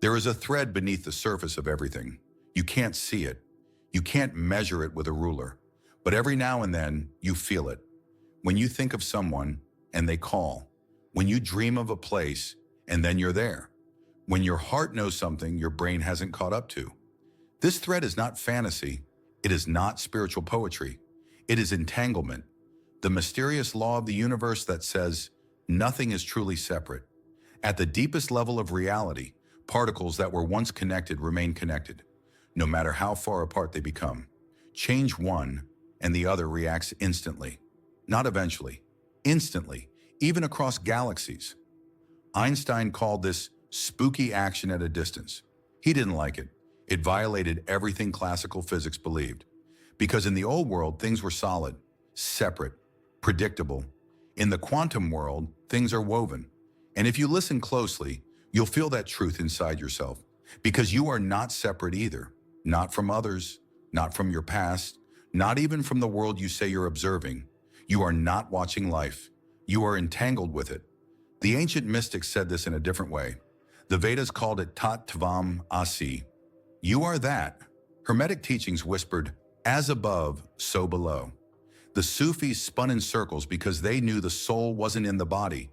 There is a thread beneath the surface of everything. You can't see it. You can't measure it with a ruler. But every now and then, you feel it. When you think of someone and they call. When you dream of a place and then you're there. When your heart knows something your brain hasn't caught up to. This thread is not fantasy. It is not spiritual poetry. It is entanglement, the mysterious law of the universe that says nothing is truly separate. At the deepest level of reality, particles that were once connected remain connected, no matter how far apart they become. Change one, and the other reacts instantly. Not eventually, instantly, even across galaxies. Einstein called this spooky action at a distance. He didn't like it. It violated everything classical physics believed. Because in the old world, things were solid, separate, predictable. In the quantum world, things are woven. And if you listen closely, you'll feel that truth inside yourself. Because you are not separate either. Not from others, not from your past, not even from the world you say you're observing. You are not watching life. You are entangled with it. The ancient mystics said this in a different way. The Vedas called it Tat Tvam Asi. You are that. Hermetic teachings whispered, as above, so below. The Sufis spun in circles because they knew the soul wasn't in the body.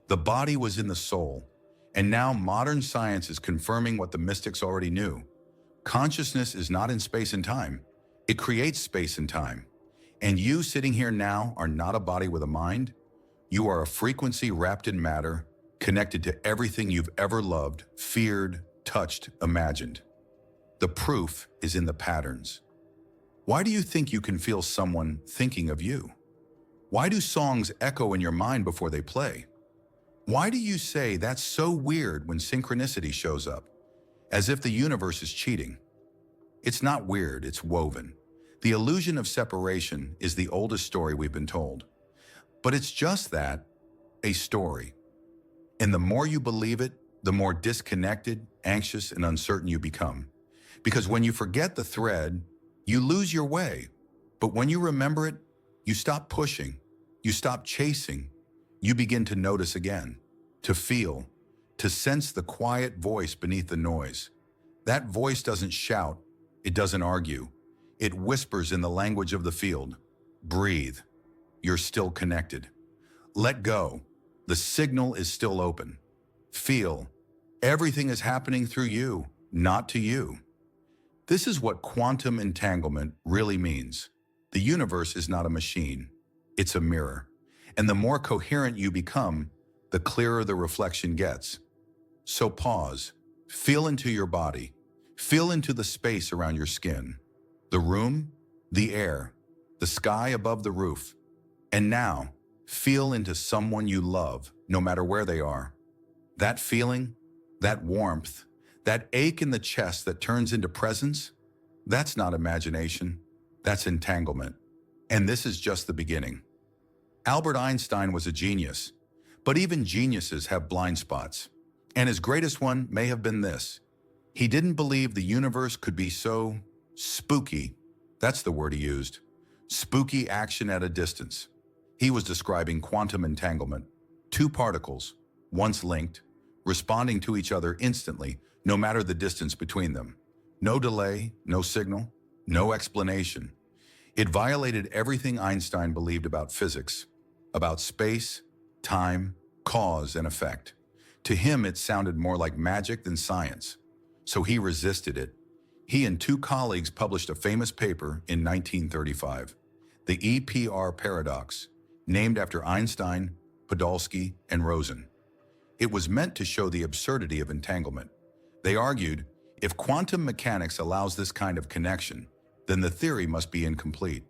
The body was in the soul. And now modern science is confirming what the mystics already knew. Consciousness is not in space and time. It creates space and time. And you sitting here now are not a body with a mind. You are a frequency wrapped in matter, connected to everything you've ever loved, feared, touched, imagined. The proof is in the patterns. Why do you think you can feel someone thinking of you? Why do songs echo in your mind before they play? Why do you say that's so weird when synchronicity shows up, as if the universe is cheating? It's not weird, it's woven. The illusion of separation is the oldest story we've been told. But it's just that, a story. And the more you believe it, the more disconnected, anxious, and uncertain you become. Because when you forget the thread, you lose your way. But when you remember it, you stop pushing, you stop chasing, you begin to notice again, to feel, to sense the quiet voice beneath the noise. That voice doesn't shout, it doesn't argue. It whispers in the language of the field. Breathe. You're still connected. Let go. The signal is still open. Feel. Everything is happening through you, not to you. This is what quantum entanglement really means. The universe is not a machine. It's a mirror. And the more coherent you become, the clearer the reflection gets. So pause. Feel into your body. Feel into the space around your skin. The room, the air, the sky above the roof. And now, feel into someone you love, no matter where they are. That feeling, that warmth, that ache in the chest that turns into presence, that's not imagination, that's entanglement. And this is just the beginning. Albert Einstein was a genius, but even geniuses have blind spots. And his greatest one may have been this. He didn't believe the universe could be so spooky. That's the word he used. Spooky action at a distance. He was describing quantum entanglement. Two particles, once linked, responding to each other instantly, no matter the distance between them. No delay, no signal, no explanation. It violated everything Einstein believed about physics, about space, time, cause, and effect. To him, it sounded more like magic than science. So he resisted it. He and two colleagues published a famous paper in 1935, the EPR paradox, named after Einstein, Podolsky, and Rosen. It was meant to show the absurdity of entanglement. They argued, if quantum mechanics allows this kind of connection, then the theory must be incomplete.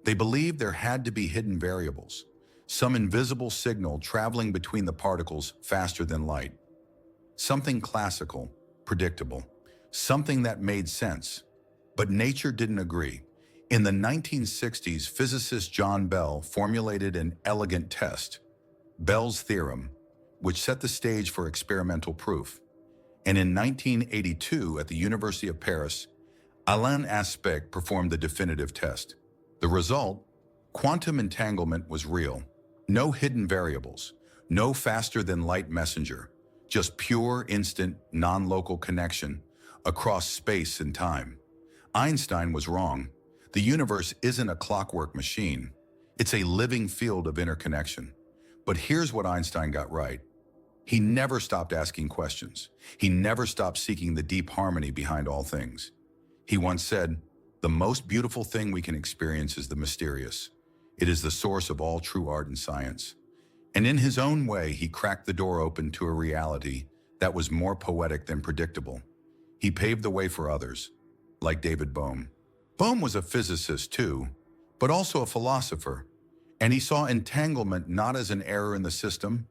They believed there had to be hidden variables, some invisible signal traveling between the particles faster than light. Something classical, predictable, something that made sense. But nature didn't agree. In the 1960s, physicist John Bell formulated an elegant test, Bell's theorem, which set the stage for experimental proof. And in 1982, at the University of Paris, Alain Aspect performed the definitive test. The result? Quantum entanglement was real. No hidden variables, no faster-than-light messenger, just pure, instant, non-local connection across space and time. Einstein was wrong. The universe isn't a clockwork machine. It's a living field of interconnection. But here's what Einstein got right. He never stopped asking questions. He never stopped seeking the deep harmony behind all things. He once said, "The most beautiful thing we can experience is the mysterious. It is the source of all true art and science." And in his own way, he cracked the door open to a reality that was more poetic than predictable. He paved the way for others, like David Bohm. Bohm was a physicist too, but also a philosopher, and he saw entanglement not as an error in the system,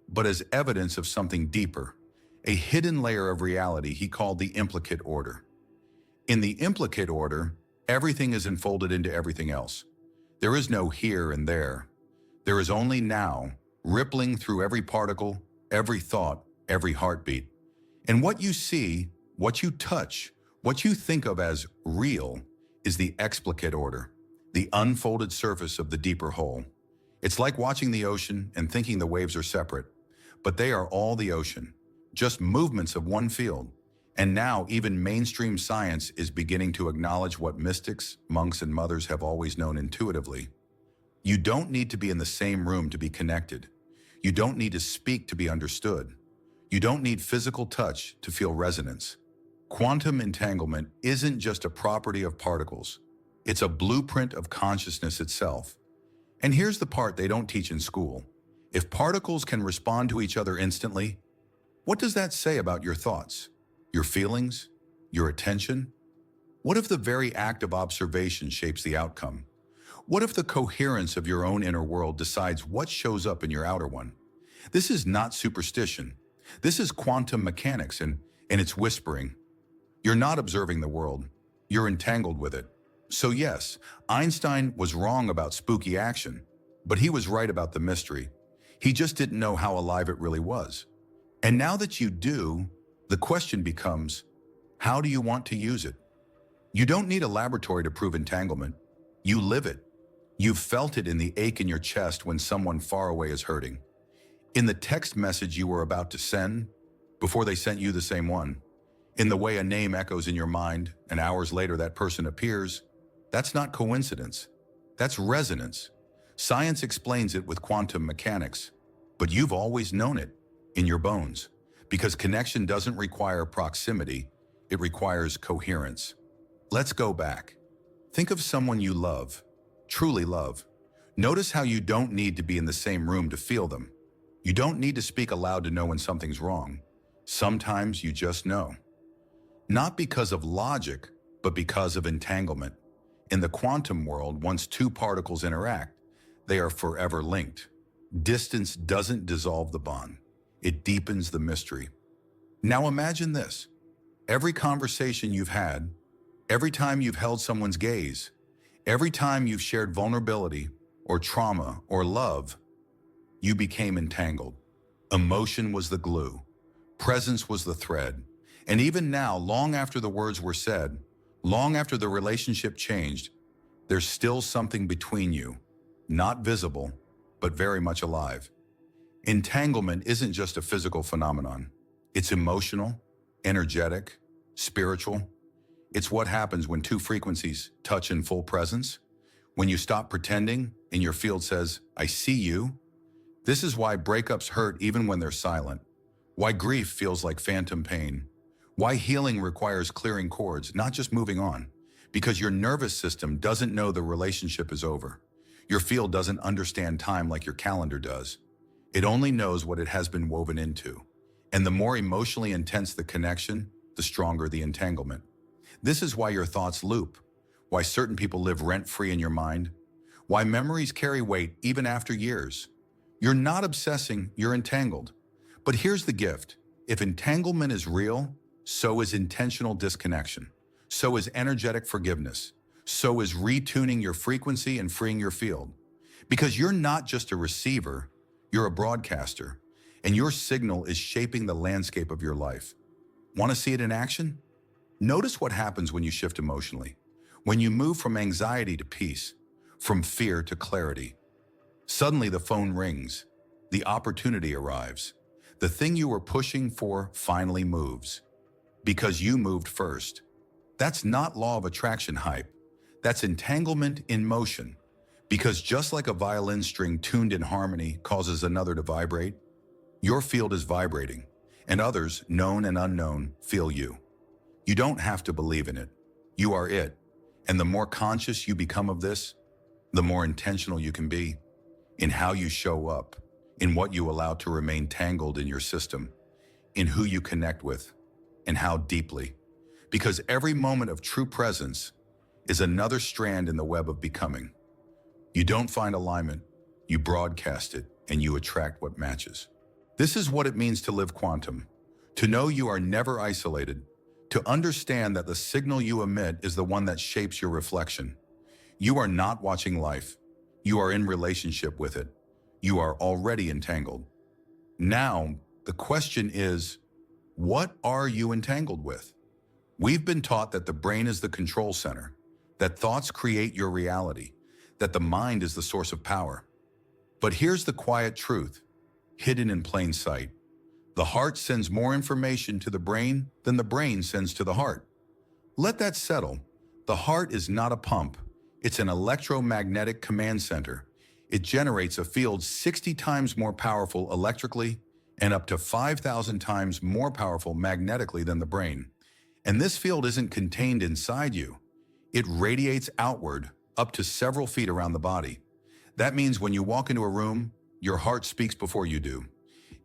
but as evidence of something deeper, a hidden layer of reality he called the implicate order. In the implicate order, everything is enfolded into everything else. There is no here and there. There is only now, rippling through every particle, every thought, every heartbeat. And what you see, what you touch, what you think of as real is the explicate order, the unfolded surface of the deeper whole. It's like watching the ocean and thinking the waves are separate, but they are all the ocean, just movements of one field. And now even mainstream science is beginning to acknowledge what mystics, monks, and mothers have always known intuitively. You don't need to be in the same room to be connected. You don't need to speak to be understood. You don't need physical touch to feel resonance. Quantum entanglement isn't just a property of particles. It's a blueprint of consciousness itself. And here's the part they don't teach in school. If particles can respond to each other instantly, what does that say about your thoughts, your feelings, your attention? What if the very act of observation shapes the outcome? What if the coherence of your own inner world decides what shows up in your outer one? This is not superstition. This is quantum mechanics, and it's whispering. You're not observing the world. You're entangled with it. So yes, Einstein was wrong about spooky action, but he was right about the mystery. He just didn't know how alive it really was. And now that you do, the question becomes, how do you want to use it? You don't need a laboratory to prove entanglement. You live it. You've felt it in the ache in your chest when someone far away is hurting. In the text message you were about to send, before they sent you the same one. In the way a name echoes in your mind, and hours later that person appears. That's not coincidence. That's resonance. Science explains it with quantum mechanics, but you've always known it in your bones, because connection doesn't require proximity, it requires coherence. Let's go back. Think of someone you love, truly love. Notice how you don't need to be in the same room to feel them. You don't need to speak aloud to know when something's wrong. Sometimes you just know. Not because of logic, but because of entanglement. In the quantum world, once two particles interact, they are forever linked. Distance doesn't dissolve the bond. It deepens the mystery. Now imagine this. Every conversation you've had, every time you've held someone's gaze, every time you've shared vulnerability or trauma or love, you became entangled. Emotion was the glue. Presence was the thread. And even now, long after the words were said, long after the relationship changed, there's still something between you, not visible, but very much alive. Entanglement isn't just a physical phenomenon. It's emotional, energetic, spiritual. It's what happens when two frequencies touch in full presence. When you stop pretending and your field says, "I see you." This is why breakups hurt even when they're silent. Why grief feels like phantom pain. Why healing requires clearing cords, not just moving on. Because your nervous system doesn't know the relationship is over. Your field doesn't understand time like your calendar does. It only knows what it has been woven into. And the more emotionally intense the connection, the stronger the entanglement. This is why your thoughts loop, why certain people live rent-free in your mind, why memories carry weight even after years. You're not obsessing, you're entangled. But here's the gift. If entanglement is real, so is intentional disconnection. So is energetic forgiveness. So is retuning your frequency and freeing your field. Because you're not just a receiver, you're a broadcaster, and your signal is shaping the landscape of your life. Want to see it in action? Notice what happens when you shift emotionally, when you move from anxiety to peace, from fear to clarity. Suddenly the phone rings, the opportunity arrives. The thing you were pushing for finally moves. Because you moved first. That's not law of attraction hype. That's entanglement in motion. Because just like a violin string tuned in harmony causes another to vibrate, your field is vibrating, and others, known and unknown, feel you. You don't have to believe in it. You are it. And the more conscious you become of this, the more intentional you can be in how you show up, in what you allow to remain tangled in your system, in who you connect with, and how deeply. Because every moment of true presence is another strand in the web of becoming. You don't find alignment, you broadcast it, and you attract what matches. This is what it means to live quantum, to know you are never isolated, to understand that the signal you emit is the one that shapes your reflection. You are not watching life. You are in relationship with it. You are already entangled. Now, the question is, what are you entangled with? We've been taught that the brain is the control center, that thoughts create your reality, that the mind is the source of power. But here's the quiet truth, hidden in plain sight. The heart sends more information to the brain than the brain sends to the heart. Let that settle. The heart is not a pump. It's an electromagnetic command center. It generates a field 60 times more powerful electrically and up to 5,000 times more powerful magnetically than the brain. And this field isn't contained inside you. It radiates outward up to several feet around the body. That means when you walk into a room, your heart speaks before you do.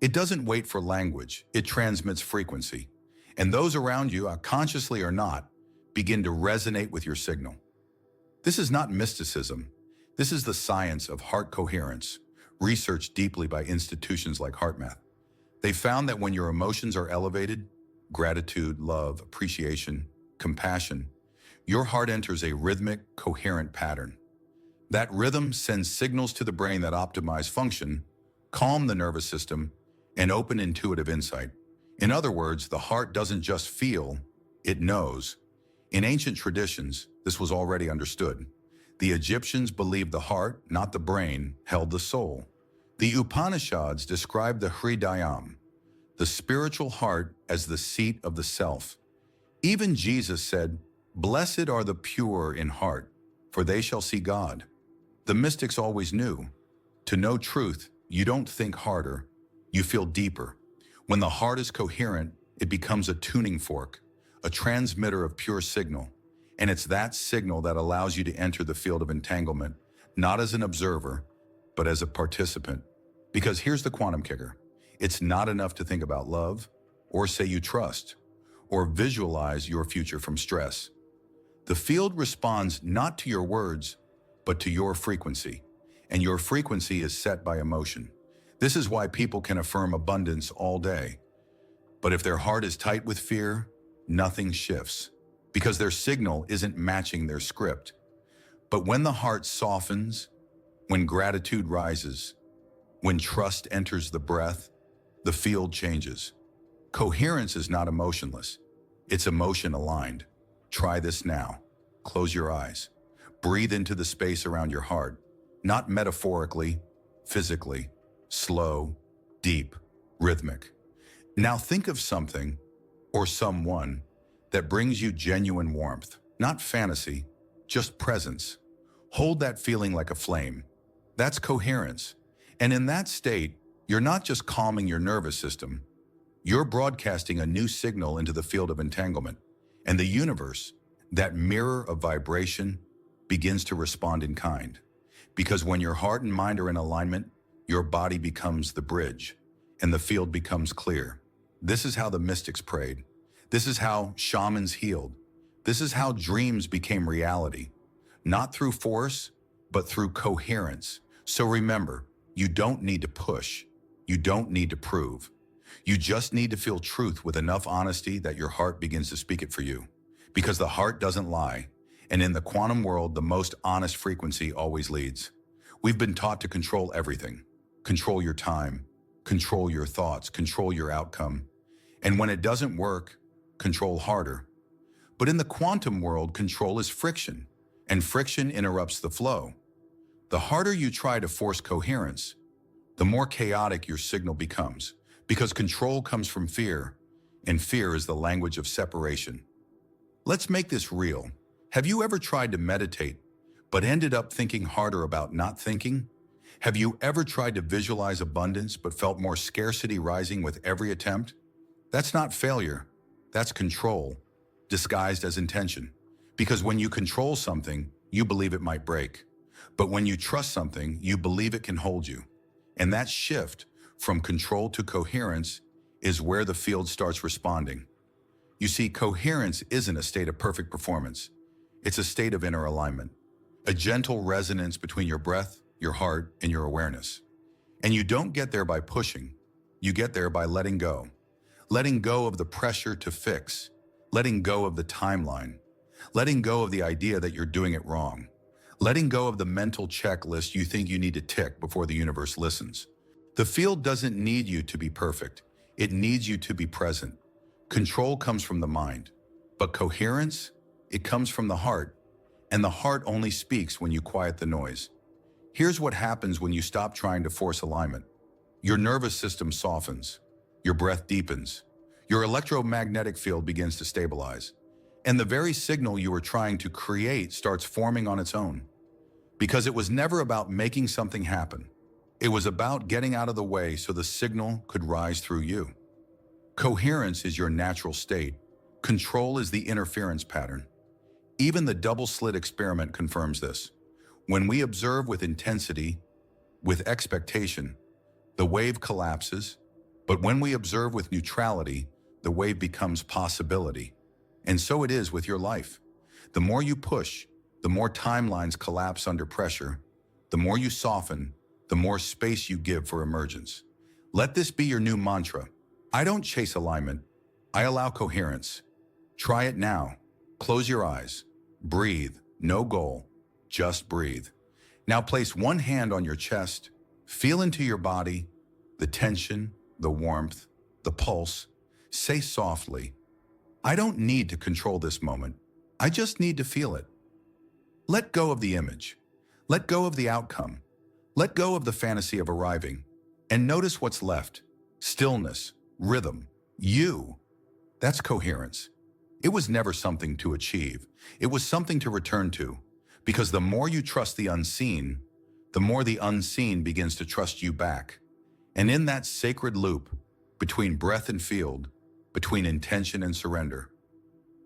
It doesn't wait for language, it transmits frequency. And those around you, consciously or not, begin to resonate with your signal. This is not mysticism. This is the science of heart coherence, researched deeply by institutions like HeartMath. They found that when your emotions are elevated, gratitude, love, appreciation, compassion, your heart enters a rhythmic, coherent pattern. That rhythm sends signals to the brain that optimize function, calm the nervous system, and open intuitive insight. In other words, the heart doesn't just feel, it knows. In ancient traditions, this was already understood. The Egyptians believed the heart, not the brain, held the soul. The Upanishads described the Hridayam, the spiritual heart, as the seat of the self. Even Jesus said, "Blessed are the pure in heart, for they shall see God." The mystics always knew. To know truth, you don't think harder, you feel deeper. When the heart is coherent, it becomes a tuning fork, a transmitter of pure signal. And it's that signal that allows you to enter the field of entanglement, not as an observer, but as a participant. Because here's the quantum kicker. It's not enough to think about love, or say you trust, or visualize your future from stress. The field responds not to your words, but to your frequency. And your frequency is set by emotion. This is why people can affirm abundance all day. But if their heart is tight with fear, nothing shifts, because their signal isn't matching their script. But when the heart softens, when gratitude rises, when trust enters the breath, the field changes. Coherence is not emotionless. It's emotion aligned. Try this now. Close your eyes. Breathe into the space around your heart, not metaphorically, physically, slow, deep, rhythmic. Now think of something or someone that brings you genuine warmth, not fantasy, just presence. Hold that feeling like a flame. That's coherence. And in that state, you're not just calming your nervous system, you're broadcasting a new signal into the field of entanglement. And the universe, that mirror of vibration, begins to respond in kind. Because when your heart and mind are in alignment, your body becomes the bridge, and the field becomes clear. This is how the mystics prayed. This is how shamans healed. This is how dreams became reality. Not through force, but through coherence. So remember, you don't need to push. You don't need to prove. You just need to feel truth with enough honesty that your heart begins to speak it for you. Because the heart doesn't lie. And in the quantum world, the most honest frequency always leads. We've been taught to control everything. Control your time, control your thoughts, control your outcome. And when it doesn't work, control harder. But in the quantum world, control is friction, and friction interrupts the flow. The harder you try to force coherence, the more chaotic your signal becomes, Because control comes from fear, and fear is the language of separation. Let's make this real. Have you ever tried to meditate, but ended up thinking harder about not thinking? Have you ever tried to visualize abundance, but felt more scarcity rising with every attempt? That's not failure. That's control, disguised as intention. Because when you control something, you believe it might break. But when you trust something, you believe it can hold you. And that shift from control to coherence is where the field starts responding. You see, coherence isn't a state of perfect performance. It's a state of inner alignment, a gentle resonance between your breath, your heart, and your awareness. And you don't get there by pushing. You get there by letting go. Letting go of the pressure to fix. Letting go of the timeline. Letting go of the idea that you're doing it wrong. Letting go of the mental checklist you think you need to tick before the universe listens. The field doesn't need you to be perfect. It needs you to be present. Control comes from the mind, but coherence, it comes from the heart, and the heart only speaks when you quiet the noise. Here's what happens when you stop trying to force alignment. Your nervous system softens, your breath deepens, your electromagnetic field begins to stabilize, and the very signal you were trying to create starts forming on its own. Because it was never about making something happen. It was about getting out of the way so the signal could rise through you. Coherence is your natural state. Control is the interference pattern. Even the double-slit experiment confirms this. When we observe with intensity, with expectation, the wave collapses, but when we observe with neutrality, the wave becomes possibility. And so it is with your life. The more you push, the more timelines collapse under pressure. The more you soften, the more space you give for emergence. Let this be your new mantra. I don't chase alignment. I allow coherence. Try it now. Close your eyes. Breathe. No goal. Just breathe. Now place one hand on your chest. Feel into your body, the tension, the warmth, the pulse. Say softly, I don't need to control this moment. I just need to feel it. Let go of the image. Let go of the outcome. Let go of the fantasy of arriving. And notice what's left. Stillness, rhythm, you. That's coherence. It was never something to achieve. It was something to return to. Because the more you trust the unseen, the more the unseen begins to trust you back. And in that sacred loop, between breath and field, between intention and surrender,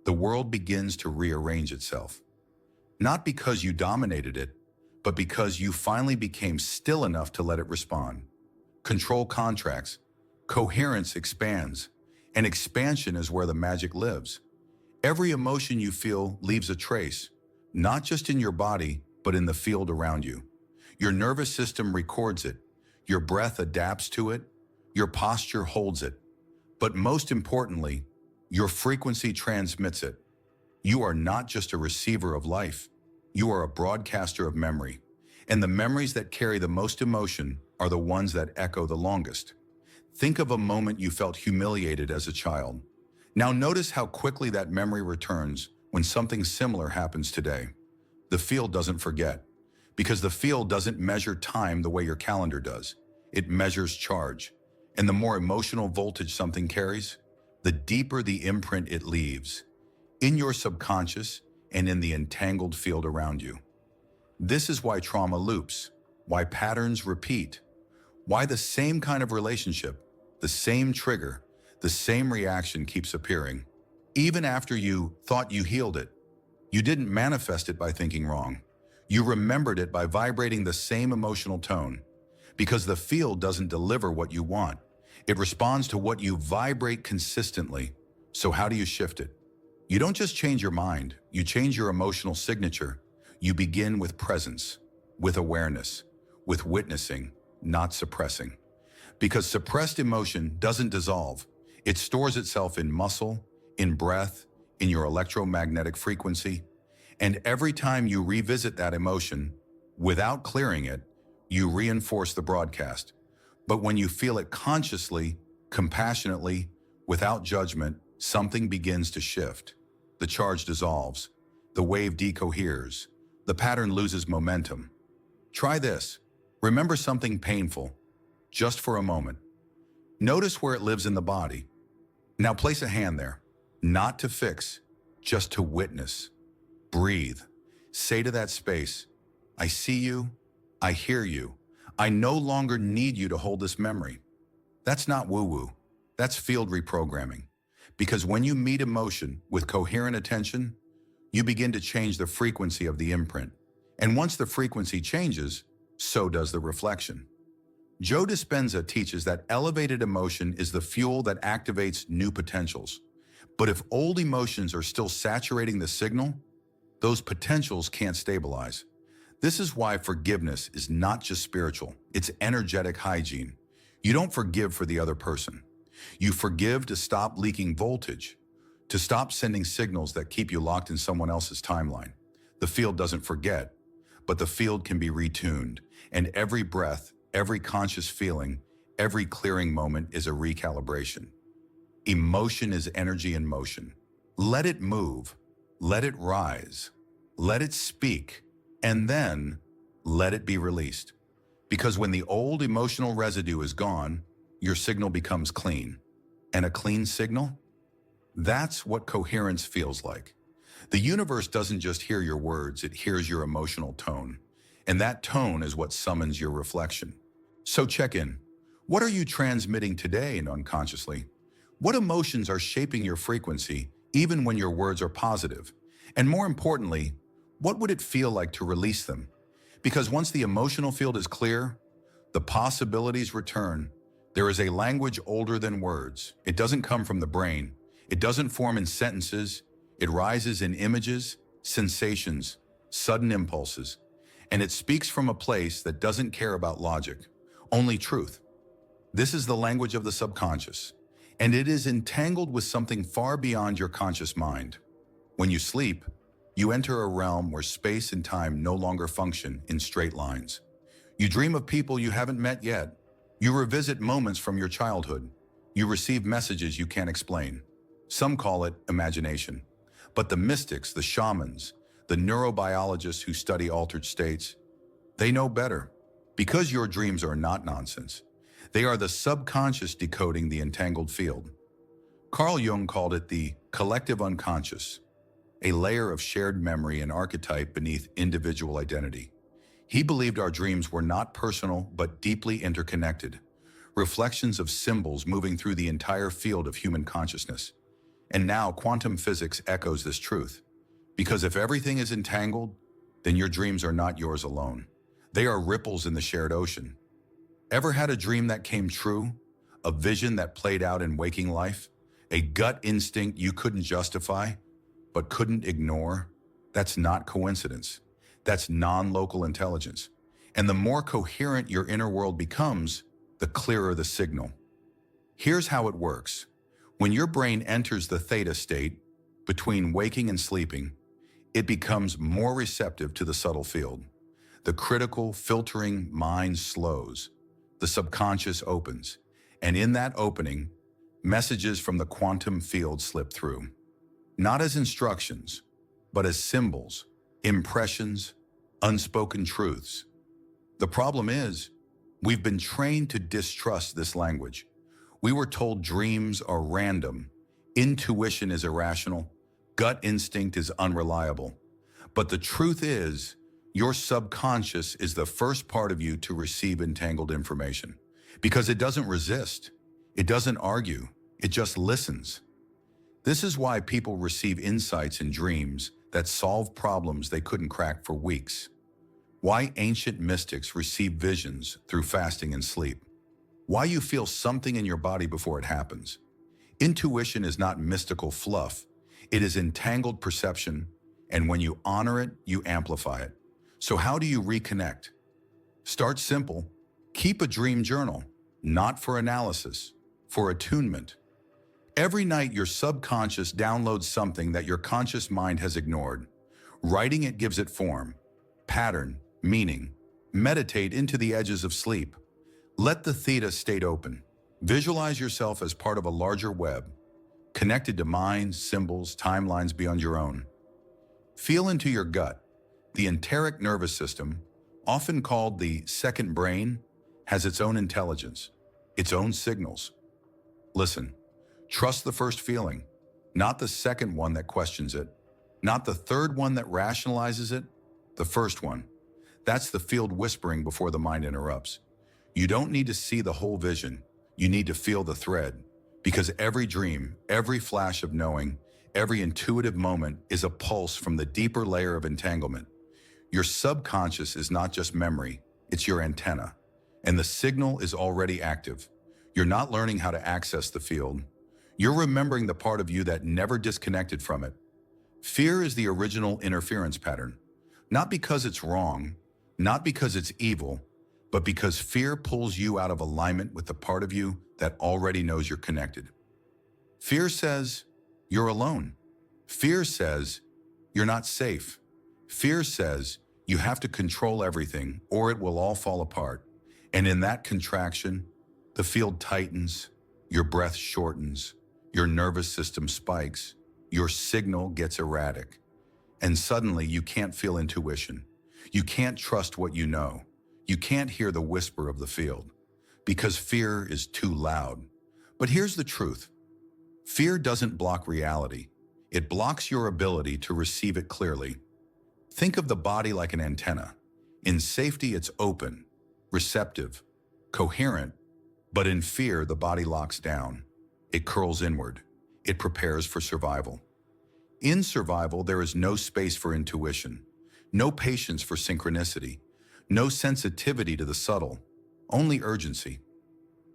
the world begins to rearrange itself. Not because you dominated it, but because you finally became still enough to let it respond. Control contracts, coherence expands, and expansion is where the magic lives. Every emotion you feel leaves a trace, not just in your body, but in the field around you. Your nervous system records it, your breath adapts to it, your posture holds it. But most importantly, your frequency transmits it. You are not just a receiver of life, you are a broadcaster of memory. And the memories that carry the most emotion are the ones that echo the longest. Think of a moment you felt humiliated as a child. Now notice how quickly that memory returns when something similar happens today. The field doesn't forget, because the field doesn't measure time the way your calendar does. It measures charge. And the more emotional voltage something carries, the deeper the imprint it leaves, in your subconscious and in the entangled field around you. This is why trauma loops, why patterns repeat, why the same kind of relationship, the same trigger, the same reaction keeps appearing. Even after you thought you healed it, you didn't manifest it by thinking wrong. You remembered it by vibrating the same emotional tone. Because the field doesn't deliver what you want. It responds to what you vibrate consistently. So how do you shift it? You don't just change your mind, you change your emotional signature. You begin with presence, with awareness, with witnessing, not suppressing. Because suppressed emotion doesn't dissolve. It stores itself in muscle, in breath, in your electromagnetic frequency. And every time you revisit that emotion, without clearing it, you reinforce the broadcast. But when you feel it consciously, compassionately, without judgment, something begins to shift. The charge dissolves. The wave decoheres. The pattern loses momentum. Try this. Remember something painful, just for a moment. Notice where it lives in the body. Now place a hand there, not to fix, just to witness. Breathe. Say to that space, I see you, I hear you. I no longer need you to hold this memory. That's not woo-woo. That's field reprogramming. Because when you meet emotion with coherent attention, you begin to change the frequency of the imprint. And once the frequency changes, so does the reflection. Joe Dispenza teaches that elevated emotion is the fuel that activates new potentials. But if old emotions are still saturating the signal, those potentials can't stabilize. This is why forgiveness is not just spiritual, it's energetic hygiene. You don't forgive for the other person. You forgive to stop leaking voltage, to stop sending signals that keep you locked in someone else's timeline. The field doesn't forget, but the field can be retuned, and every breath, every conscious feeling, every clearing moment is a recalibration. Emotion is energy in motion. Let it move, let it rise, let it speak, and then let it be released. Because when the old emotional residue is gone, your signal becomes clean. And a clean signal? That's what coherence feels like. The universe doesn't just hear your words, it hears your emotional tone. And that tone is what summons your reflection. So check in. What are you transmitting today and unconsciously? What emotions are shaping your frequency, even when your words are positive? And more importantly, what would it feel like to release them? Because once the emotional field is clear, the possibilities return. There is a language older than words. It doesn't come from the brain. It doesn't form in sentences. It rises in images, sensations, sudden impulses. And it speaks from a place that doesn't care about logic, only truth. This is the language of the subconscious, and it is entangled with something far beyond your conscious mind. When you sleep, you enter a realm where space and time no longer function in straight lines. You dream of people you haven't met yet. You revisit moments from your childhood. You receive messages you can't explain. Some call it imagination. But the mystics, the shamans, the neurobiologists who study altered states, they know better. Because your dreams are not nonsense. They are the subconscious decoding the entangled field. Carl Jung called it the collective unconscious, a layer of shared memory and archetype beneath individual identity. He believed our dreams were not personal but deeply interconnected, reflections of symbols moving through the entire field of human consciousness. And now quantum physics echoes this truth. Because if everything is entangled, then your dreams are not yours alone. They are ripples in the shared ocean. Ever had a dream that came true? A vision that played out in waking life? A gut instinct you couldn't justify, but couldn't ignore? That's not coincidence. That's non-local intelligence. And the more coherent your inner world becomes, the clearer the signal. Here's how it works. When your brain enters the theta state, between waking and sleeping, it becomes more receptive to the subtle field. The critical, filtering mind slows. The subconscious opens. And in that opening, messages from the quantum field slip through. Not as instructions, but as symbols, impressions, unspoken truths. The problem is, we've been trained to distrust this language. We were told dreams are random, intuition is irrational, gut instinct is unreliable. But the truth is, your subconscious is the first part of you to receive entangled information. Because it doesn't resist, it doesn't argue, it just listens. This is why people receive insights in dreams that solve problems they couldn't crack for weeks. Why ancient mystics receive visions through fasting and sleep. Why you feel something in your body before it happens. Intuition is not mystical fluff. It is entangled perception, and when you honor it, you amplify it. So how do you reconnect? Start simple. Keep a dream journal, not for analysis, for attunement. Every night, your subconscious downloads something that your conscious mind has ignored. Writing it gives it form, pattern, meaning. Meditate into the edges of sleep. Let the theta state open. Visualize yourself as part of a larger web, connected to minds, symbols, timelines beyond your own. Feel into your gut. The enteric nervous system, often called the second brain, has its own intelligence, its own signals. Listen, trust the first feeling, not the second one that questions it, not the third one that rationalizes it, the first one. That's the field whispering before the mind interrupts. You don't need to see the whole vision. You need to feel the thread. Because every dream, every flash of knowing, every intuitive moment is a pulse from the deeper layer of entanglement. Your subconscious is not just memory, it's your antenna. And the signal is already active. You're not learning how to access the field. You're remembering the part of you that never disconnected from it. Fear is the original interference pattern. Not because it's wrong, not because it's evil, but because fear pulls you out of alignment with the part of you that already knows you're connected. Fear says you're alone. Fear says you're not safe. Fear says you have to control everything or it will all fall apart. And in that contraction, the field tightens, your breath shortens, your nervous system spikes, your signal gets erratic. And suddenly you can't feel intuition. You can't trust what you know. You can't hear the whisper of the field because fear is too loud. But here's the truth. Fear doesn't block reality. It blocks your ability to receive it clearly. Think of the body like an antenna. In safety, it's open, receptive, coherent, but in fear, the body locks down. It curls inward. It prepares for survival. In survival, there is no space for intuition, no patience for synchronicity, no sensitivity to the subtle, only urgency.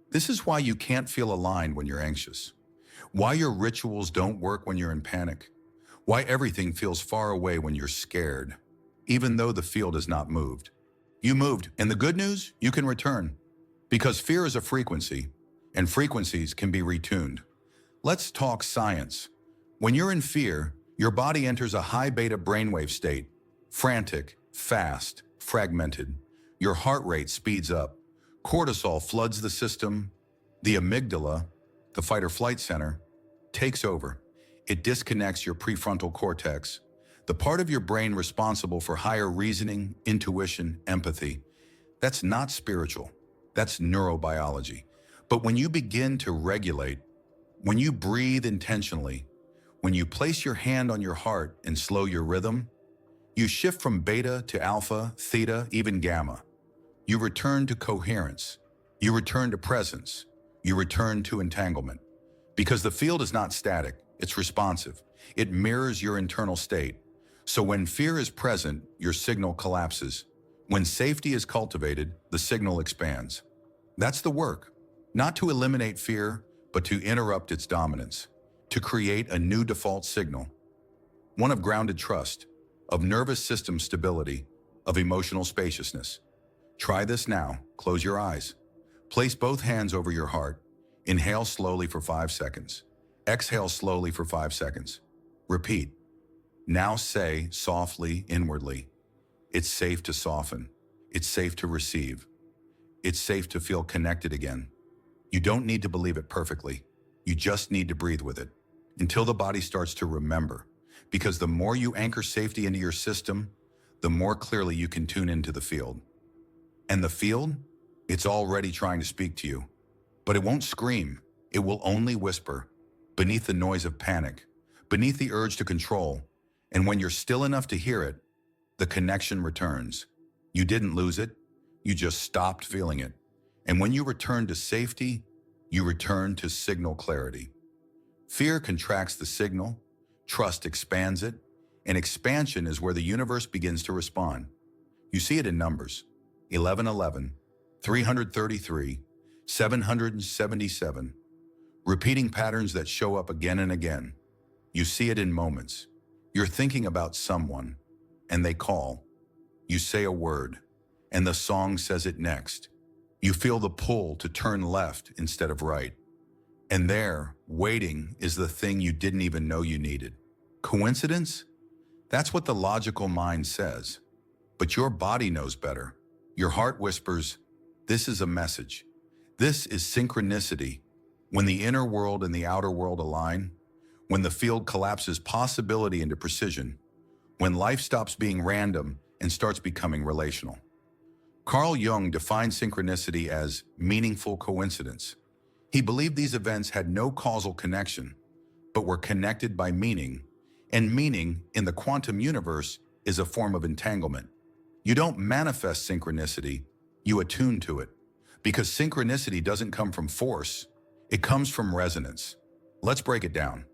This is why you can't feel aligned when you're anxious, why your rituals don't work when you're in panic, why everything feels far away when you're scared, even though the field has not moved. You moved, and the good news, you can return. Because fear is a frequency, and frequencies can be retuned. Let's talk science. When you're in fear, your body enters a high beta brainwave state, frantic, fast, fragmented. Your heart rate speeds up. Cortisol floods the system. The amygdala, the fight or flight center, takes over. It disconnects your prefrontal cortex, the part of your brain responsible for higher reasoning, intuition, empathy. That's not spiritual. That's neurobiology. But when you begin to regulate, when you breathe intentionally, when you place your hand on your heart and slow your rhythm, you shift from beta to alpha, theta, even gamma. You return to coherence. You return to presence. You return to entanglement. Because the field is not static, it's responsive. It mirrors your internal state. So when fear is present, your signal collapses. When safety is cultivated, the signal expands. That's the work. Not to eliminate fear, but to interrupt its dominance. To create a new default signal. One of grounded trust, of nervous system stability, of emotional spaciousness. Try this now. Close your eyes. Place both hands over your heart. Inhale slowly for 5 seconds. Exhale slowly for 5 seconds. Repeat. Now say softly, inwardly, it's safe to soften. It's safe to receive. It's safe to feel connected again. You don't need to believe it perfectly. You just need to breathe with it until the body starts to remember. Because the more you anchor safety into your system, the more clearly you can tune into the field. And the field? It's already trying to speak to you. But it won't scream. It will only whisper, beneath the noise of panic, beneath the urge to control. And when you're still enough to hear it, the connection returns. You didn't lose it. You just stopped feeling it. And when you return to safety, you return to signal clarity. Fear contracts the signal. Trust expands it. And expansion is where the universe begins to respond. You see it in numbers. 1111, 333, 777. Repeating patterns that show up again and again. You see it in moments. You're thinking about someone, and they call. You say a word, and the song says it next. You feel the pull to turn left instead of right. And there, waiting, is the thing you didn't even know you needed. Coincidence? That's what the logical mind says. But your body knows better. Your heart whispers, this is a message. This is synchronicity. When the inner world and the outer world align, when the field collapses possibility into precision, when life stops being random and starts becoming relational. Carl Jung defined synchronicity as meaningful coincidence. He believed these events had no causal connection, but were connected by meaning, and meaning in the quantum universe is a form of entanglement. You don't manifest synchronicity, you attune to it, because synchronicity doesn't come from force, it comes from resonance. Let's break it down.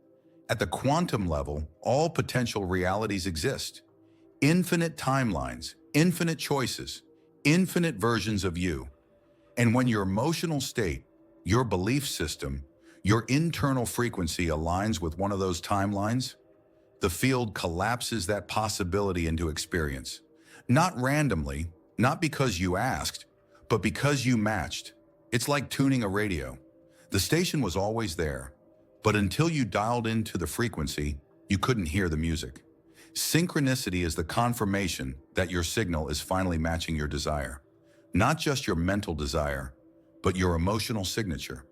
At the quantum level, all potential realities exist. Infinite timelines, infinite choices, infinite versions of you. And when your emotional state, your belief system, your internal frequency aligns with one of those timelines, the field collapses that possibility into experience. Not randomly, not because you asked, but because you matched. It's like tuning a radio. The station was always there, but until you dialed into the frequency, you couldn't hear the music. Synchronicity is the confirmation that your signal is finally matching your desire. Not just your mental desire, but your emotional signature.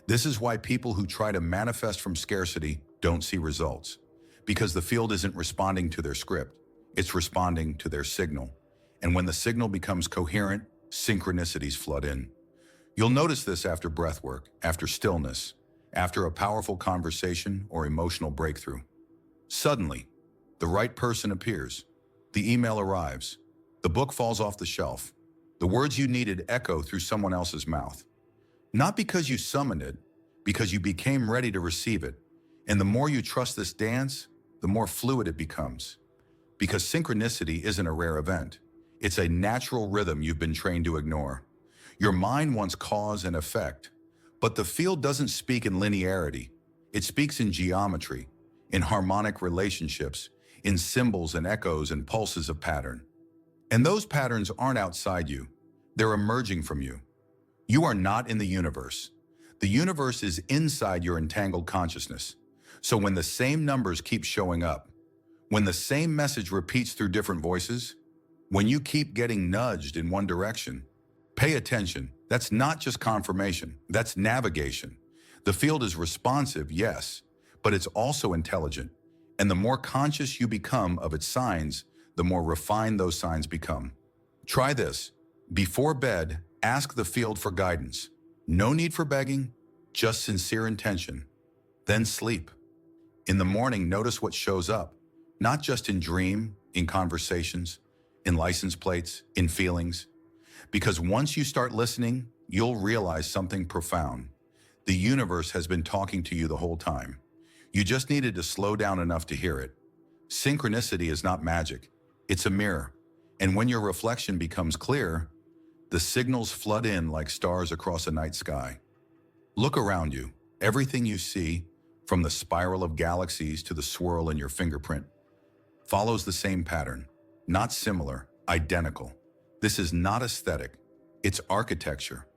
This is why people who try to manifest from scarcity don't see results, because the field isn't responding to their script, it's responding to their signal. And when the signal becomes coherent, synchronicities flood in. You'll notice this after breathwork, after stillness, after a powerful conversation or emotional breakthrough. Suddenly, the right person appears, the email arrives, the book falls off the shelf, the words you needed echo through someone else's mouth. Not because you summoned it, because you became ready to receive it. And the more you trust this dance, the more fluid it becomes. Because synchronicity isn't a rare event. It's a natural rhythm you've been trained to ignore. Your mind wants cause and effect, but the field doesn't speak in linearity. It speaks in geometry, in harmonic relationships, in symbols and echoes and pulses of pattern. And those patterns aren't outside you. They're emerging from you. You are not in the universe. The universe is inside your entangled consciousness. So when the same numbers keep showing up, when the same message repeats through different voices, when you keep getting nudged in one direction, pay attention. That's not just confirmation, that's navigation. The field is responsive, yes, but it's also intelligent. And the more conscious you become of its signs, the more refined those signs become. Try this. Before bed, ask the field for guidance. No need for begging, just sincere intention. Then sleep. In the morning, notice what shows up, not just in dream, in conversations, in license plates, in feelings. Because once you start listening, you'll realize something profound. The universe has been talking to you the whole time. You just needed to slow down enough to hear it. Synchronicity is not magic. It's a mirror. And when your reflection becomes clear, the signals flood in like stars across a night sky. Look around you. Everything you see, from the spiral of galaxies to the swirl in your fingerprint, follows the same pattern. Not similar, identical. This is not aesthetic. It's architecture.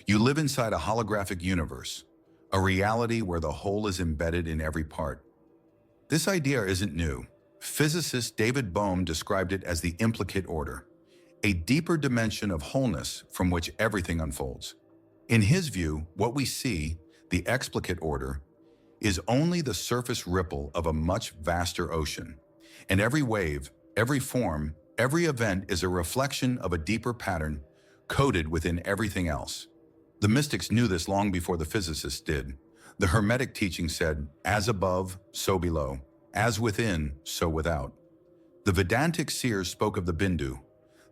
You live inside a holographic universe, a reality where the whole is embedded in every part. This idea isn't new. Physicist David Bohm described it as the implicate order, a deeper dimension of wholeness from which everything unfolds. In his view, what we see, the explicate order, is only the surface ripple of a much vaster ocean. And every wave, every form, every event is a reflection of a deeper pattern coded within everything else. The mystics knew this long before the physicists did. The Hermetic teaching said, as above, so below. As within, so without. The Vedantic seers spoke of the Bindu,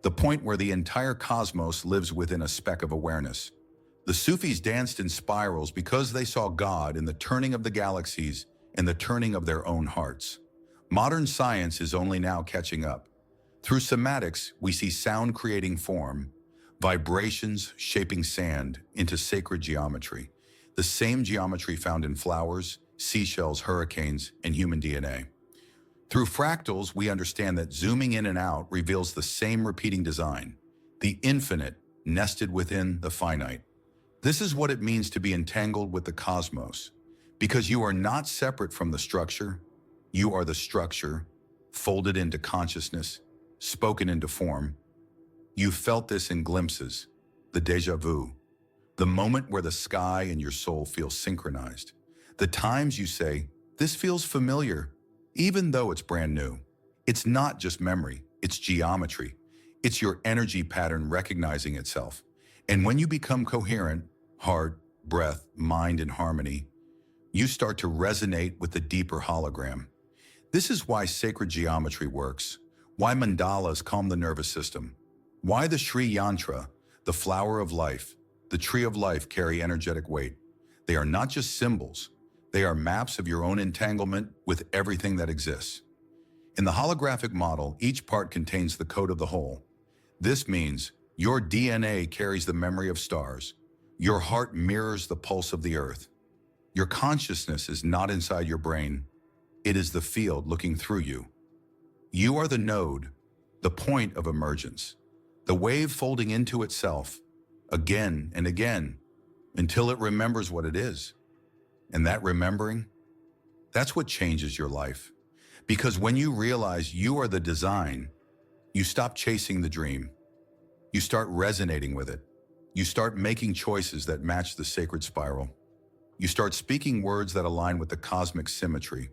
the point where the entire cosmos lives within a speck of awareness. The Sufis danced in spirals because they saw God in the turning of the galaxies and the turning of their own hearts. Modern science is only now catching up. Through somatics, we see sound creating form, vibrations shaping sand into sacred geometry, the same geometry found in flowers, seashells, hurricanes, and human DNA. Through fractals, we understand that zooming in and out reveals the same repeating design, the infinite nested within the finite. This is what it means to be entangled with the cosmos, because you are not separate from the structure, you are the structure, folded into consciousness, spoken into form. You felt this in glimpses, the déjà vu, the moment where the sky and your soul feel synchronized. The times you say, this feels familiar, even though it's brand new. It's not just memory, it's geometry. It's your energy pattern recognizing itself. And when you become coherent, heart, breath, mind, and harmony, you start to resonate with the deeper hologram. This is why sacred geometry works, why mandalas calm the nervous system, why the Sri Yantra, the flower of life, the tree of life carry energetic weight. They are not just symbols, they are maps of your own entanglement with everything that exists. In the holographic model, each part contains the code of the whole. This means your DNA carries the memory of stars. Your heart mirrors the pulse of the earth. Your consciousness is not inside your brain. It is the field looking through you. You are the node, the point of emergence, the wave folding into itself again and again until it remembers what it is. And that remembering, that's what changes your life. Because when you realize you are the design, you stop chasing the dream. You start resonating with it. You start making choices that match the sacred spiral. You start speaking words that align with the cosmic symmetry.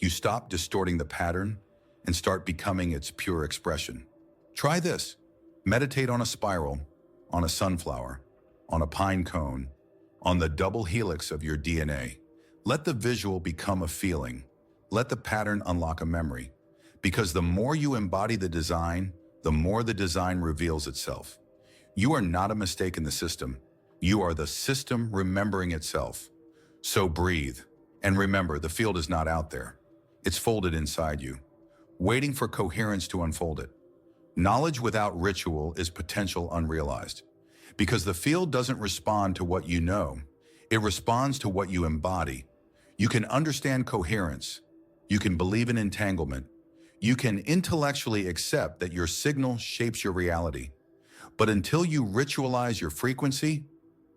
You stop distorting the pattern and start becoming its pure expression. Try this. Meditate on a spiral, on a sunflower, on a pine cone, on the double helix of your DNA. Let the visual become a feeling. Let the pattern unlock a memory. Because the more you embody the design, the more the design reveals itself. You are not a mistake in the system. You are the system remembering itself. So breathe. And remember, the field is not out there. It's folded inside you, waiting for coherence to unfold it. Knowledge without ritual is potential unrealized. Because the field doesn't respond to what you know. It responds to what you embody. You can understand coherence. You can believe in entanglement. You can intellectually accept that your signal shapes your reality. But until you ritualize your frequency,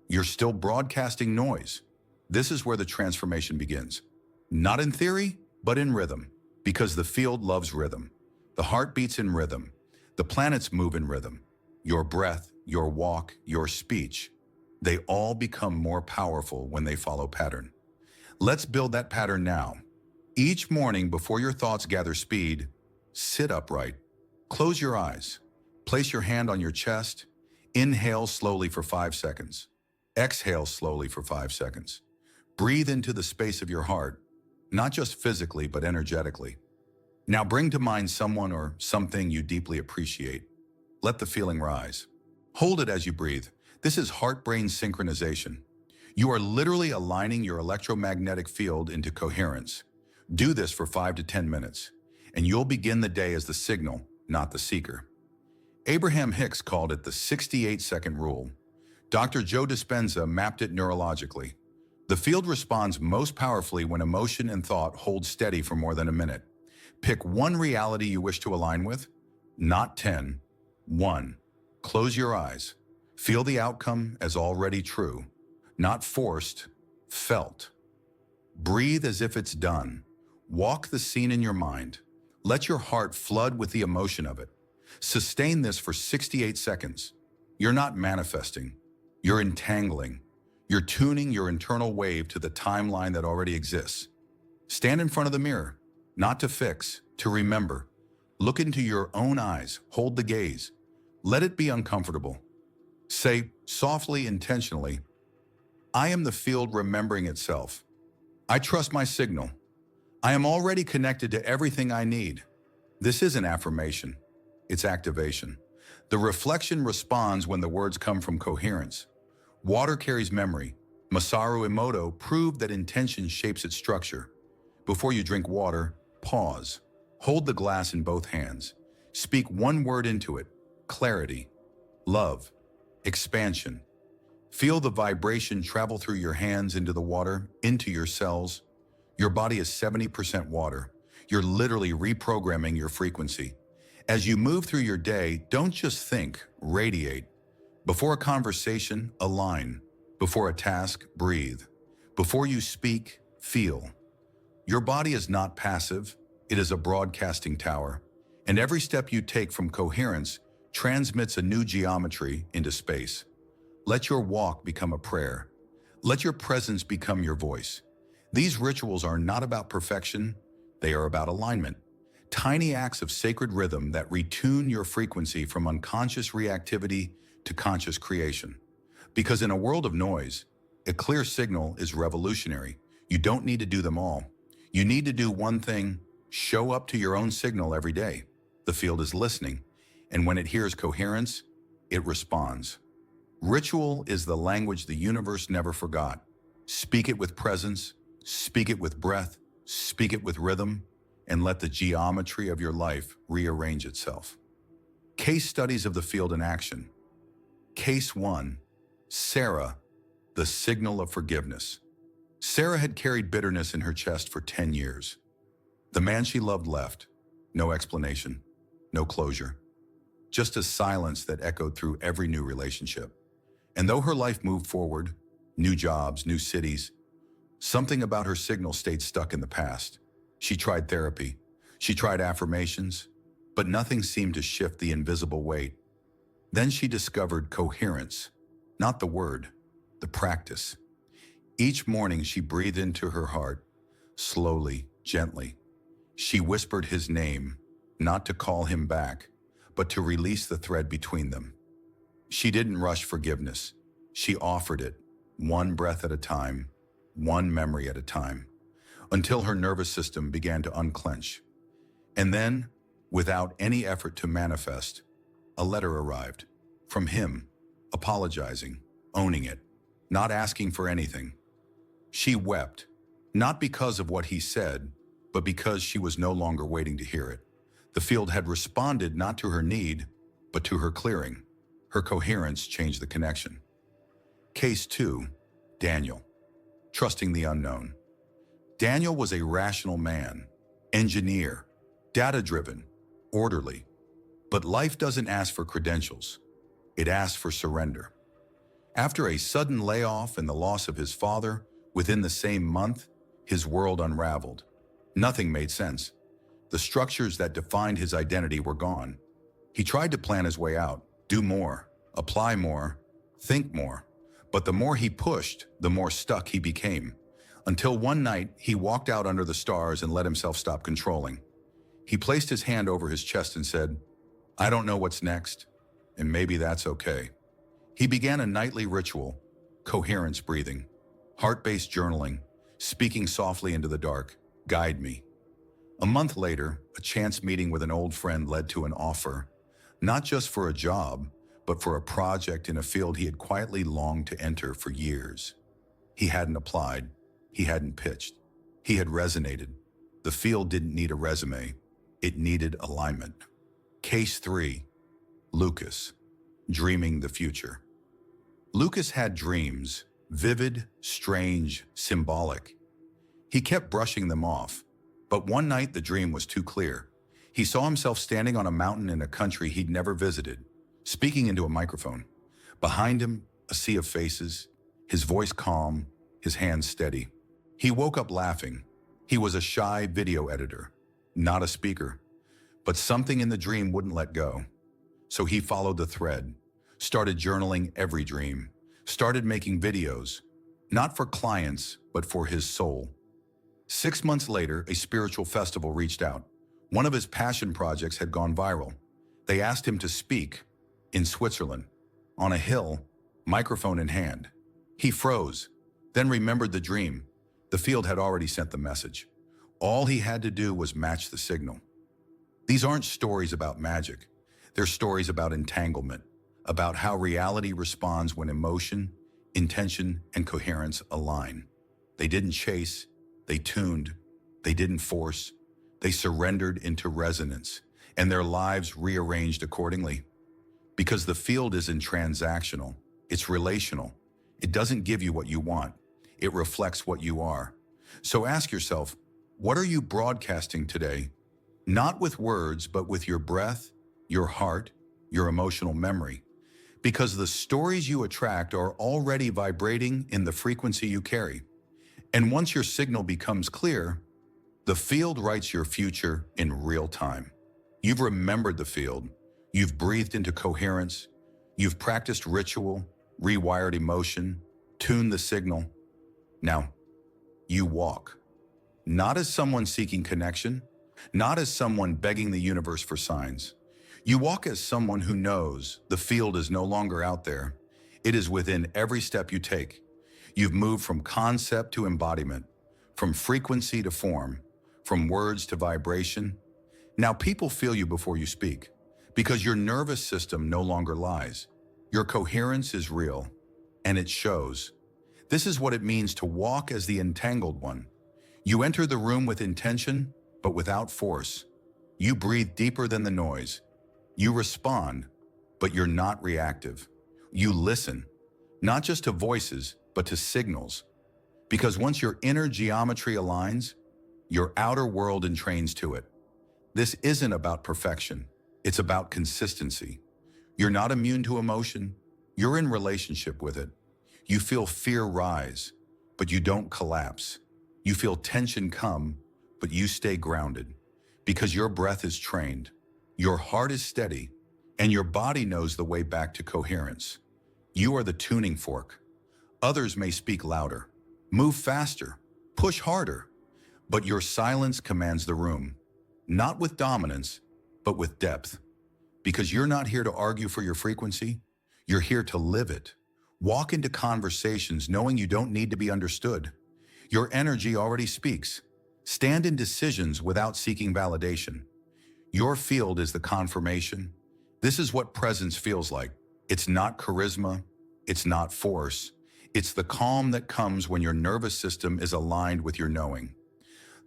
you're still broadcasting noise. This is where the transformation begins. Not in theory, but in rhythm. Because the field loves rhythm. The heart beats in rhythm. The planets move in rhythm. Your breath, your walk, your speech, they all become more powerful when they follow pattern. Let's build that pattern now. Each morning before your thoughts gather speed, sit upright. Close your eyes. Place your hand on your chest. Inhale slowly for 5 seconds. Exhale slowly for 5 seconds. Breathe into the space of your heart, not just physically, but energetically. Now bring to mind someone or something you deeply appreciate. Let the feeling rise. Hold it as you breathe. This is heart-brain synchronization. You are literally aligning your electromagnetic field into coherence. Do this for 5 to 10 minutes, and you'll begin the day as the signal, not the seeker. Abraham Hicks called it the 68-second rule. Dr. Joe Dispenza mapped it neurologically. The field responds most powerfully when emotion and thought hold steady for more than a minute. Pick one reality you wish to align with, not 10. 1. Close your eyes. Feel the outcome as already true, not forced, felt. Breathe as if it's done. Walk the scene in your mind. Let your heart flood with the emotion of it. Sustain this for 68 seconds. You're not manifesting. You're entangling. You're tuning your internal wave to the timeline that already exists. Stand in front of the mirror, not to fix, to remember. Look into your own eyes. Hold the gaze. Let it be uncomfortable. Say, softly, intentionally, I am the field remembering itself. I trust my signal. I am already connected to everything I need. This isn't affirmation. It's activation. The reflection responds when the words come from coherence. Water carries memory. Masaru Emoto proved that intention shapes its structure. Before you drink water, pause. Hold the glass in both hands. Speak one word into it. Clarity, love, expansion. Feel the vibration travel through your hands into the water, into your cells. Your body is 70% water. You're literally reprogramming your frequency. As you move through your day, don't just think, radiate. Before a conversation, align. Before a task, breathe. Before you speak, feel. Your body is not passive. It is a broadcasting tower. And every step you take from coherence transmits a new geometry into space. Let your walk become a prayer. Let your presence become your voice. These rituals are not about perfection. They are about alignment. Tiny acts of sacred rhythm that retune your frequency from unconscious reactivity to conscious creation. Because in a world of noise, A clear signal is revolutionary. You don't need to do them all. You need to do one thing: show up to your own signal every day. The field is listening, and when it hears coherence, it responds. Ritual is the language the universe never forgot. Speak it with presence, speak it with breath, speak it with rhythm, and let the geometry of your life rearrange itself. Case studies of the field in action. Case 1. Sarah, the signal of forgiveness. Sarah had carried bitterness in her chest for 10 years. The man she loved left. No explanation, no closure. Just a silence that echoed through every new relationship. And though her life moved forward, new jobs, new cities, something about her signal stayed stuck in the past. She tried therapy, she tried affirmations, but nothing seemed to shift the invisible weight. Then she discovered coherence, not the word, the practice. Each morning she breathed into her heart, slowly, gently. She whispered his name, not to call him back, but to release the thread between them. She didn't rush forgiveness. She offered it, one breath at a time, one memory at a time, until her nervous system began to unclench. And then, without any effort to manifest, a letter arrived from him, apologizing, owning it, not asking for anything. She wept, not because of what he said, but because she was no longer waiting to hear it. The field had responded not to her need, but to her clearing. Her coherence changed the connection. Case 2. Daniel, trusting the unknown. Daniel was a rational man, engineer, data-driven, orderly. But life doesn't ask for credentials. It asks for surrender. After a sudden layoff and the loss of his father, within the same month, his world unraveled. Nothing made sense. The structures that defined his identity were gone. He tried to plan his way out, do more, apply more, think more. But the more he pushed, the more stuck he became. Until one night, he walked out under the stars and let himself stop controlling. He placed his hand over his chest and said, "I don't know what's next, and maybe that's okay." He began a nightly ritual, coherence breathing, heart-based journaling, speaking softly into the dark, "Guide me." A month later, a chance meeting with an old friend led to an offer, not just for a job, but for a project in a field he had quietly longed to enter for years. He hadn't applied, he hadn't pitched, he had resonated. The field didn't need a resume, it needed alignment. Case 3. Lucas, dreaming the future. Lucas had dreams, vivid, strange, symbolic. He kept brushing them off, but one night the dream was too clear. He saw himself standing on a mountain in a country he'd never visited, speaking into a microphone. Behind him, a sea of faces, his voice calm, his hands steady. He woke up laughing. He was a shy video editor, not a speaker. But something in the dream wouldn't let go. So he followed the thread, started journaling every dream, started making videos, not for clients, but for his soul. 6 months later, a spiritual festival reached out. One of his passion projects had gone viral. They asked him to speak in Switzerland, on a hill, microphone in hand. He froze, then remembered the dream. The field had already sent the message. All he had to do was match the signal. These aren't stories about magic. They're stories about entanglement, about how reality responds when emotion, intention, and coherence align. They didn't chase, they tuned, they didn't force, they surrendered into resonance, and their lives rearranged accordingly. Because the field isn't transactional, it's relational. It doesn't give you what you want, it reflects what you are. So ask yourself, what are you broadcasting today? Not with words, but with your breath, your heart, your emotional memory. Because the stories you attract are already vibrating in the frequency you carry. And once your signal becomes clear, the field writes your future in real time. You've remembered the field, you've breathed into coherence, you've practiced ritual, rewired emotion, tuned the signal. Now, you walk. Not as someone seeking connection, not as someone begging the universe for signs. You walk as someone who knows the field is no longer out there. It is within every step you take. You've moved from concept to embodiment, from frequency to form, from words to vibration. Now people feel you before you speak, because your nervous system no longer lies. Your coherence is real, and it shows. This is what it means to walk as the entangled one. You enter the room with intention, but without force. You breathe deeper than the noise. You respond, but you're not reactive. You listen, not just to voices, but to signals. Because once your inner geometry aligns, your outer world entrains to it. This isn't about perfection. It's about consistency. You're not immune to emotion. You're in relationship with it. You feel fear rise, but you don't collapse. You feel tension come, but you stay grounded. Because your breath is trained, your heart is steady, and your body knows the way back to coherence. You are the tuning fork. Others may speak louder, move faster, push harder, but your silence commands the room, not with dominance, but with depth. Because you're not here to argue for your frequency, you're here to live it. Walk into conversations knowing you don't need to be understood. Your energy already speaks. Stand in decisions without seeking validation. Your field is the confirmation. This is what presence feels like. It's not charisma, it's not force. It's the calm that comes when your nervous system is aligned with your knowing.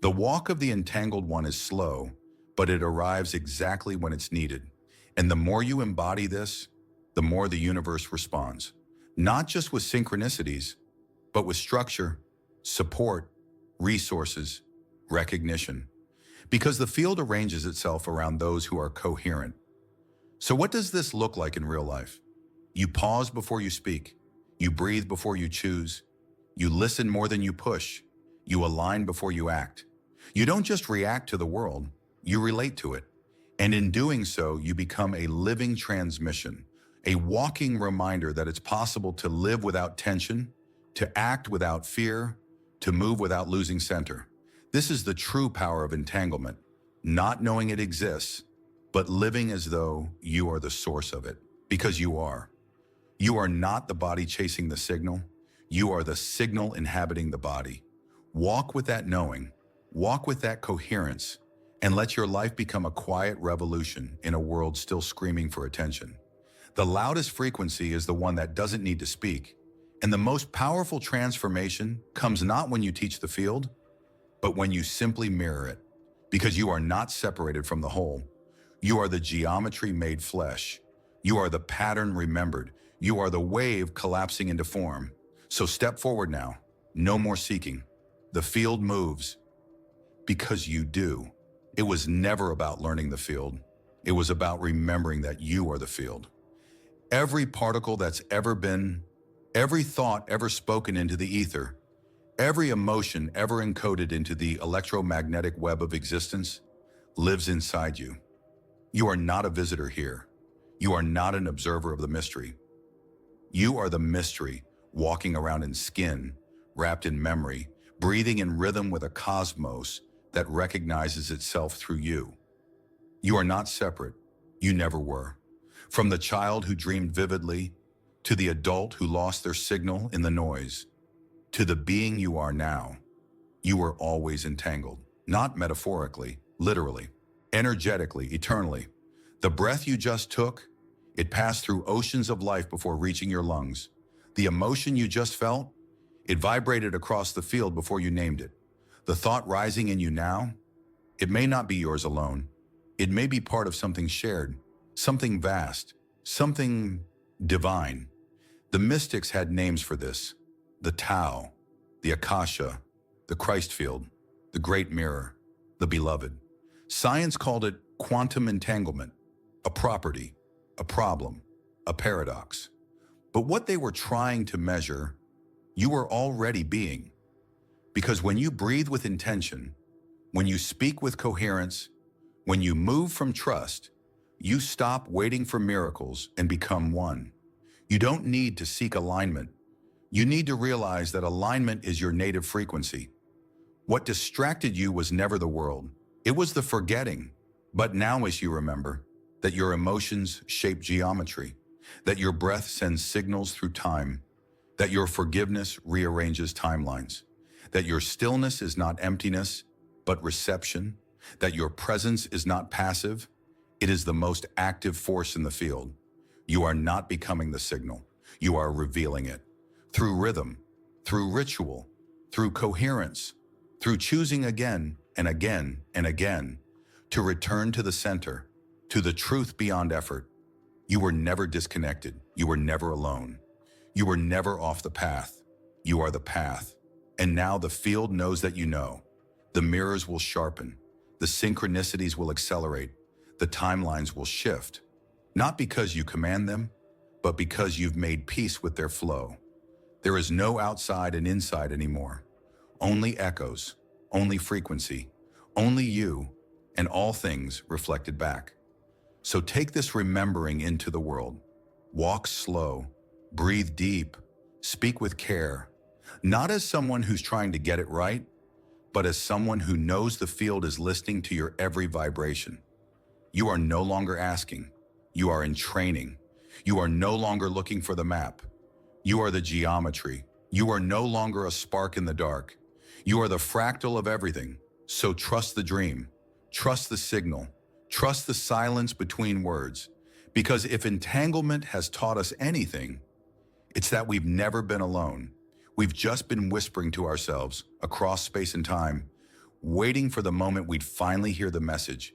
The walk of the entangled one is slow, but it arrives exactly when it's needed. And the more you embody this, the more the universe responds. Not just with synchronicities, but with structure, support, resources, recognition. Because the field arranges itself around those who are coherent. So what does this look like in real life? You pause before you speak. You breathe before you choose. You listen more than you push. You align before you act. You don't just react to the world, you relate to it. And in doing so, you become a living transmission, a walking reminder that it's possible to live without tension, to act without fear, to move without losing center. This is the true power of entanglement, not knowing it exists, but living as though you are the source of it, because you are. You are not the body chasing the signal. You are the signal inhabiting the body. Walk with that knowing, walk with that coherence, and let your life become a quiet revolution in a world still screaming for attention. The loudest frequency is the one that doesn't need to speak, and the most powerful transformation comes not when you teach the field, but when you simply mirror it, because you are not separated from the whole. You are the geometry made flesh. You are the pattern remembered. You are the wave collapsing into form. So step forward now. No more seeking. The field moves because you do. It was never about learning the field. It was about remembering that you are the field. Every particle that's ever been, every thought ever spoken into the ether, every emotion ever encoded into the electromagnetic web of existence lives inside you. You are not a visitor here. You are not an observer of the mystery. You are the mystery, walking around in skin, wrapped in memory, breathing in rhythm with a cosmos that recognizes itself through you. You are not separate. You never were. From the child who dreamed vividly, to the adult who lost their signal in the noise, to the being you are now, you were always entangled, not metaphorically, literally, energetically, eternally. The breath you just took, it passed through oceans of life before reaching your lungs. The emotion you just felt, it vibrated across the field before you named it. The thought rising in you now, it may not be yours alone. It may be part of something shared, something vast, something divine. The mystics had names for this: the Tao, the Akasha, the Christ field, the Great Mirror, the Beloved. Science called it quantum entanglement, a property, a problem, a paradox. But what they were trying to measure, you were already being. Because when you breathe with intention, when you speak with coherence, when you move from trust, you stop waiting for miracles and become one. You don't need to seek alignment. You need to realize that alignment is your native frequency. What distracted you was never the world. It was the forgetting. But now as you remember, that your emotions shape geometry, that your breath sends signals through time, that your forgiveness rearranges timelines, that your stillness is not emptiness, but reception, that your presence is not passive, it is the most active force in the field. You are not becoming the signal, you are revealing it. Through rhythm, through ritual, through coherence, through choosing again and again and again to return to the center, to the truth beyond effort. You were never disconnected, you were never alone. You were never off the path. You are the path. And now the field knows that you know. The mirrors will sharpen. The synchronicities will accelerate. The timelines will shift. Not because you command them, but because you've made peace with their flow. There is no outside and inside anymore. Only echoes, only frequency, only you, and all things reflected back. So take this remembering into the world. Walk slow. Breathe deep, speak with care, not as someone who's trying to get it right, but as someone who knows the field is listening to your every vibration. You are no longer asking, you are in training. You are no longer looking for the map. You are the geometry. You are no longer a spark in the dark. You are the fractal of everything. So trust the dream, trust the signal, trust the silence between words, because if entanglement has taught us anything, it's that we've never been alone. We've just been whispering to ourselves across space and time, waiting for the moment we'd finally hear the message.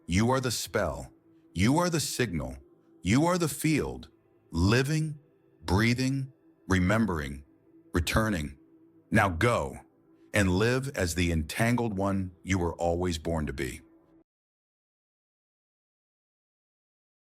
You are the spell. You are the signal. You are the field, living, breathing, remembering, returning. Now go and live as the entangled one you were always born to be.